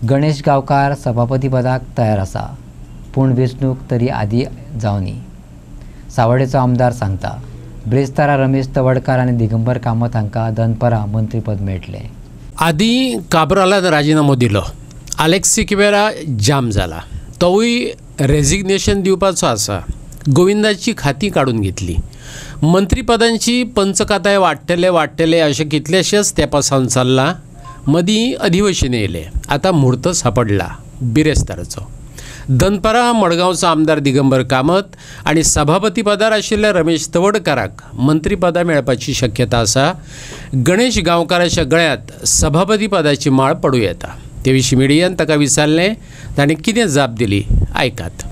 गणेश गांवकार सभापती पदाक तयार आसा, पूण वेंचणूक तरी आदी जावनी, सावड्डेचो आमदार सांगता। ब्रेस्तारा रमेश तवडकार आनी दिगंबर कामत हांकां दनपारां मंत्रीपद मेळटलें। आदी काब्रालान राजिनामो दिलो, आलेक्सी किवेरा जाम जाला, तोवूय रेजिग्नेशन दिवपाचो आसा। गोविंदाची खातीं काडून घेतली। मंत्रीपदांची पंचखाताय वाडटले अशें कितलेशेच तेंपासावन चल्लां। मदीं अधिवेशन येयलें, आतां म्हूर्त सापडला बिरेस्ताराचो। दनपारां मडगांवचो आमदार दिगंबर कामत आनी सभापती पदार आशिल्ल्या रमेश तवडकाराक मंत्रीपदां मेळपाची शक्यता आसा। गणेश गांवकाराच्या गळ्यांत सभापती पदाची माळ पडूं येता। ते विशीं मिडियान ताका विचारलें, ताणें कितें जाप दिली, आयकात।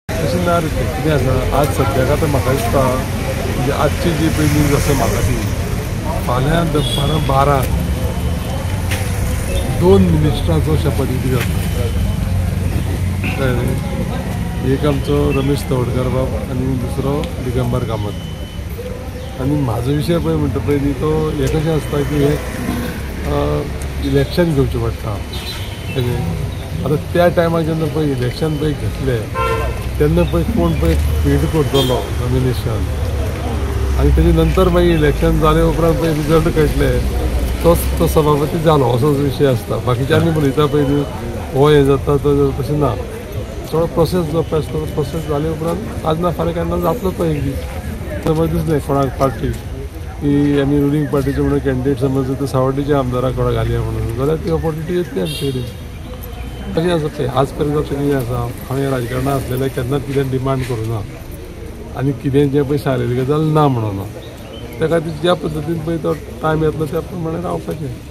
अशें ना रे, कितें आसा आज सद्याक आतां म्हाका दिसता म्हणजे आजची जी पळय न्यूज आसा म्हाका ती फाल्यां दनपारां 12 दोन मिनिस्टरांचो शपथविधी जाता। एक आमचो रमेश तवडकार बाब आनी दुसरो दिगंबर कामत। आनी म्हाजो विशय पळय म्हणटा पळय न्ही तो हें कशें आसता की हे इलेक्शन घेवचें पडटा। आतां त्या टायमार जेन्ना पळय इलेक्शन पळय घेतलें तेन्ना पळय कोण पळय फीड करतलो नॉमिनेशन आनी तेजे नंतर मागीर इलेक्शन जाले उपरांत पळय रिजल्ट कळटले तोच तो सभापती जालो असोच विशय आसता। बाकीचे आमी उलयता पळय न्ही हो हें जाता तो तशें ना, थोडो प्रोसेस जो आसता तो प्रोसेस जाले उपरांत आज ना फाल्यां केन्ना जातलो तो एक दीस। समज दिसलें कोणाक पार्टी की आमी रुलींग पार्टीचे म्हणून कॅन्डिडेट समज तो सावड्डेच्या आमदाराक कोणाक घालया म्हणून जाल्यार ती ऑपॉर्च्युनिटी येतली आमचे कडेन। कशें आसा तें आज पर्यंत अशें कितें आसा हांवें राजकारणांत आसलेलें केन्नाच कितें डिमांड करूं ना आनी कितें जें पळय शारिरीक गजाल ना म्हणून ना। त्या खातीर ज्या पद्दतीन पळय तो टायम येतलो त्या प्रमाणे रावपाचें।